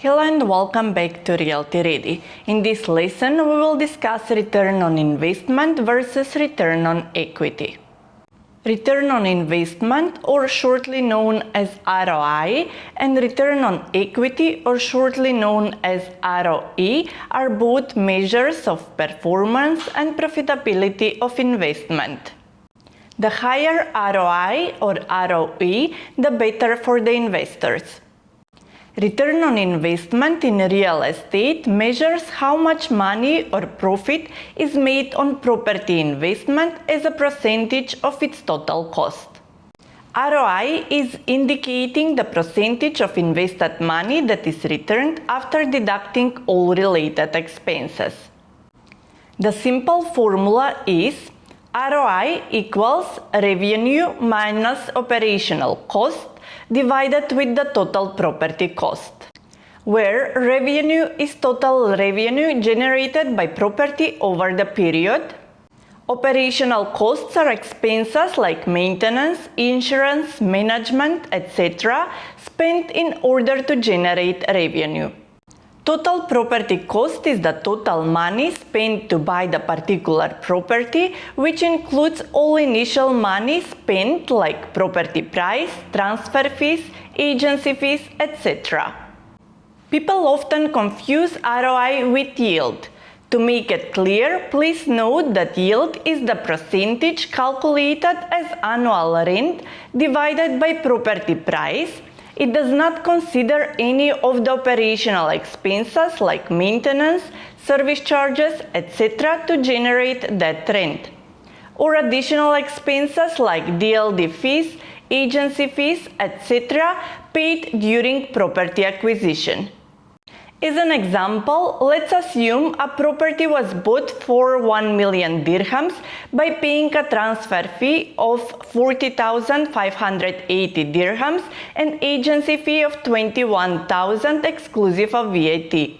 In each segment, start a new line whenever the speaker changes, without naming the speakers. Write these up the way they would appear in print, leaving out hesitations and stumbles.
Hello and welcome back to Realty Ready. In this lesson, we will discuss return on investment versus return on equity. Return on investment, or shortly known as ROI, and return on equity, or shortly known as ROE, are both measures of performance and profitability of investment. The higher ROI or ROE, the better for the investors. Return on investment in real estate measures how much money or profit is made on property investment as a percentage of its total cost. ROI is indicating the percentage of invested money that is returned after deducting all related expenses. The simple formula is ROI equals revenue minus operational cost divided with the total property cost, where revenue is total revenue generated by property over the period. Operational costs are expenses like maintenance, insurance, management, etc., spent in order to generate revenue. Total property cost is the total money spent to buy the particular property, which includes all initial money spent like property price, transfer fees, agency fees, etc. People often confuse ROI with yield. To make it clear, please note that yield is the percentage calculated as annual rent divided by property price. It does not consider any of the operational expenses like maintenance, service charges, etc. to generate that rent, or additional expenses like DLD fees, agency fees, etc. paid during property acquisition. As an example, let's assume a property was bought for 1 million dirhams by paying a transfer fee of 40,580 dirhams and agency fee of 21,000 exclusive of VAT.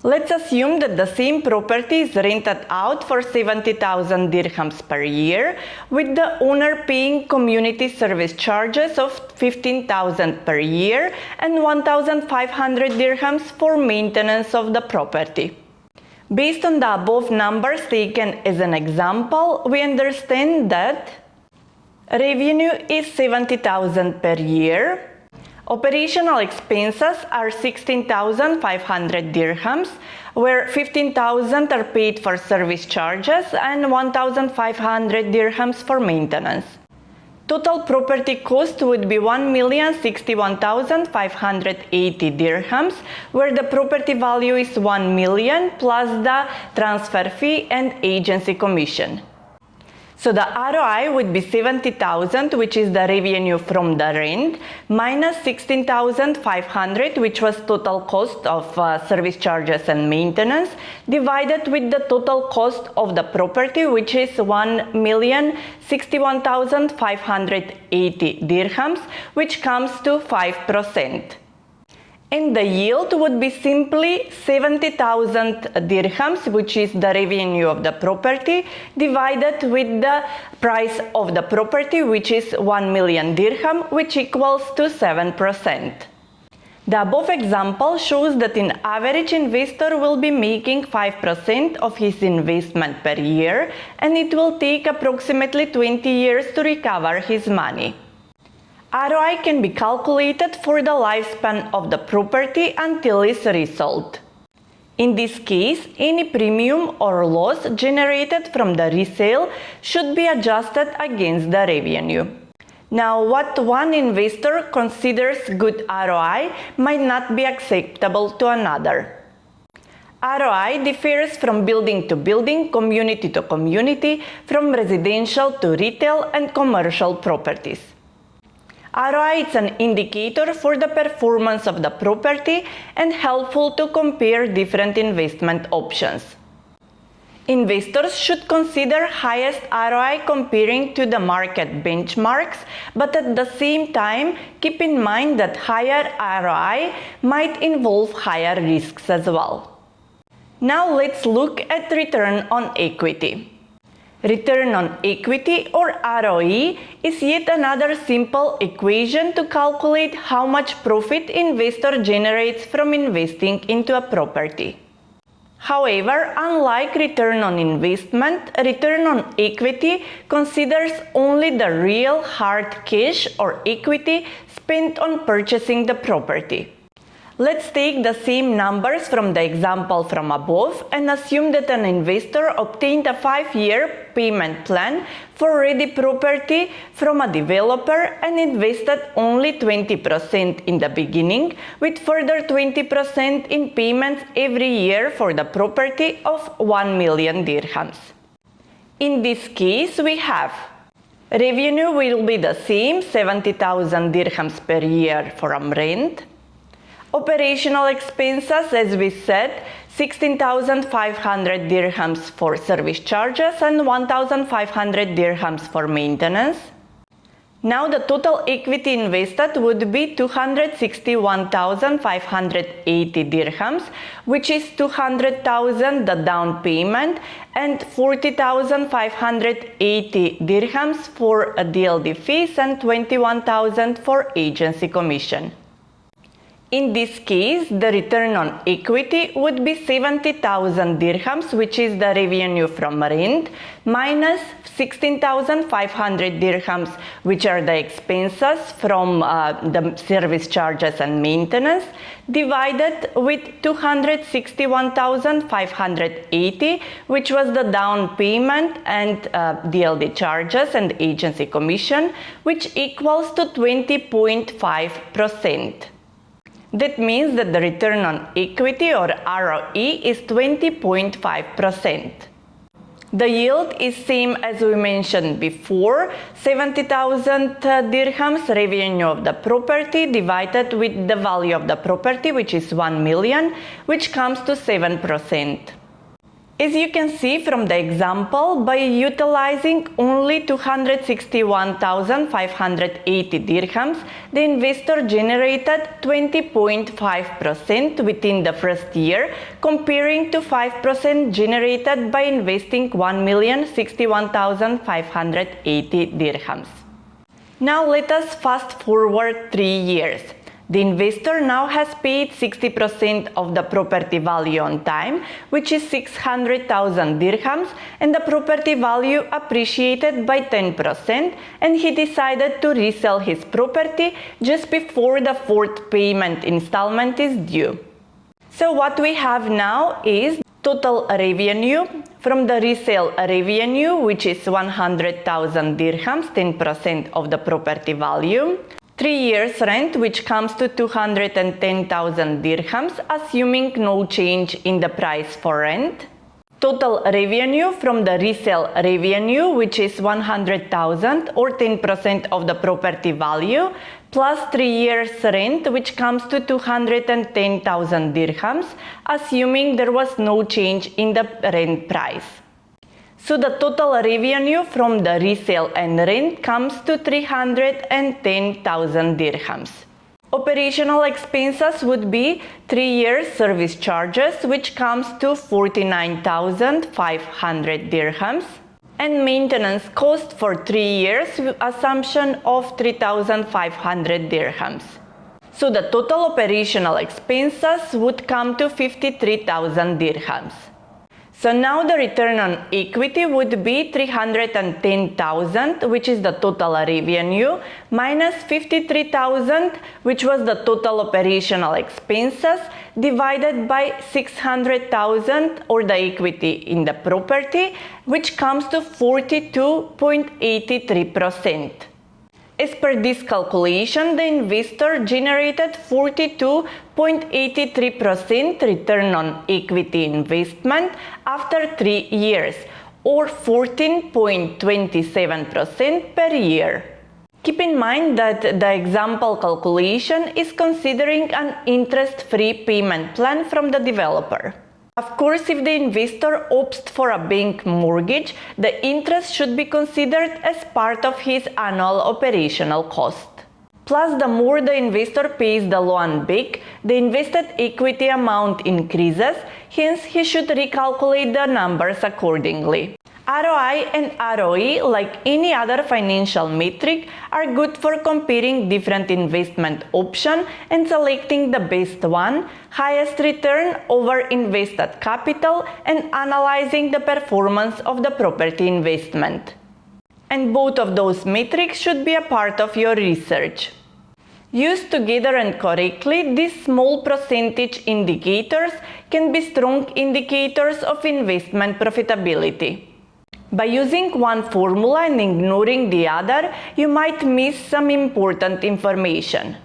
Let's assume that the same property is rented out for 70,000 dirhams per year, with the owner paying community service charges of 15,000 per year and 1,500 dirhams for maintenance of the property. Based on the above numbers taken as an example, we understand that revenue is 70,000 per year. Operational expenses are 16,500 dirhams, where 15,000 are paid for service charges and 1,500 dirhams for maintenance. Total property cost would be 1,061,580 dirhams, where the property value is 1 million plus the transfer fee and agency commission. So the ROI would be 70,000, which is the revenue from the rent, minus 16,500, which was total cost of service charges and maintenance, divided with the total cost of the property, which is 1,061,580 dirhams, which comes to 5%. And the yield would be simply 70,000 dirhams, which is the revenue of the property, divided with the price of the property, which is 1 million dirham, which equals to 7%. The above example shows that an average investor will be making 5% of his investment per year, and it will take approximately 20 years to recover his money. ROI can be calculated for the lifespan of the property until it's resold. In this case, any premium or loss generated from the resale should be adjusted against the revenue. Now, what one investor considers good ROI might not be acceptable to another. ROI differs from building to building, community to community, from residential to retail and commercial properties. ROI is an indicator for the performance of the property and helpful to compare different investment options. Investors should consider highest ROI comparing to the market benchmarks, but at the same time, keep in mind that higher ROI might involve higher risks as well. Now let's look at return on equity. Return on equity, or ROE, is yet another simple equation to calculate how much profit investor generates from investing into a property. However, unlike return on investment, return on equity considers only the real hard cash or equity spent on purchasing the property. Let's take the same numbers from the example from above and assume that an investor obtained a 5-year payment plan for ready property from a developer and invested only 20% in the beginning, with further 20% in payments every year for the property of 1 million dirhams. In this case, we have revenue will be the same, 70,000 dirhams per year from rent. Operational expenses, as we said, 16,500 dirhams for service charges and 1,500 dirhams for maintenance. Now the total equity invested would be 261,580 dirhams, which is 200,000 the down payment and 40,580 dirhams for DLD fees and 21,000 for agency commission. In this case, the return on equity would be 70,000 dirhams, which is the revenue from rent, minus 16,500 dirhams, which are the expenses from the service charges and maintenance, divided with 261,580, which was the down payment and DLD charges and agency commission, which equals to 20.5%. That means that the return on equity, or ROE, is 20.5%. The yield is same as we mentioned before, 70,000 dirhams revenue of the property divided with the value of the property, which is 1 million, which comes to 7%. As you can see from the example, by utilizing only 261,580 dirhams, the investor generated 20.5% within the first year, comparing to 5% generated by investing 1,061,580 dirhams. Now let us fast forward 3 years. The investor now has paid 60% of the property value on time, which is 600,000 dirhams, and the property value appreciated by 10%, and he decided to resell his property just before the 4th payment installment is due. So what we have now is total revenue from the resale revenue, which is 100,000 dirhams, 10% of the property value. 3 years rent, which comes to 210,000 dirhams, assuming no change in the price for rent. Total revenue from the resale revenue, which is 100,000 or 10% of the property value, plus 3 years rent, which comes to 210,000 dirhams, assuming there was no change in the rent price. So the total revenue from the resale and rent comes to 310,000 dirhams. Operational expenses would be 3 years service charges, which comes to 49,500 dirhams, and maintenance cost for 3 years with assumption of 3,500 dirhams. So the total operational expenses would come to 53,000 dirhams. So now the return on equity would be 310,000, which is the total revenue, minus 53,000, which was the total operational expenses, divided by 600,000, or the equity in the property, which comes to 42.83%. As per this calculation, the investor generated 42.83% return on equity investment after 3 years, or 14.27% per year. Keep in mind that the example calculation is considering an interest-free payment plan from the developer. Of course, if the investor opts for a bank mortgage, the interest should be considered as part of his annual operational cost. Plus, the more the investor pays the loan back, the invested equity amount increases, hence he should recalculate the numbers accordingly. ROI and ROE, like any other financial metric, are good for comparing different investment options and selecting the best one, highest return over invested capital, and analyzing the performance of the property investment. And both of those metrics should be a part of your research. Used together and correctly, these small percentage indicators can be strong indicators of investment profitability. By using one formula and ignoring the other, you might miss some important information.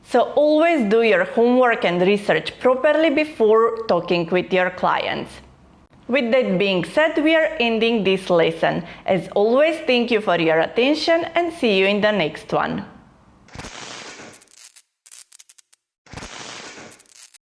So always do your homework and research properly before talking with your clients. With that being said, we are ending this lesson. As always, thank you for your attention and see you in the next one.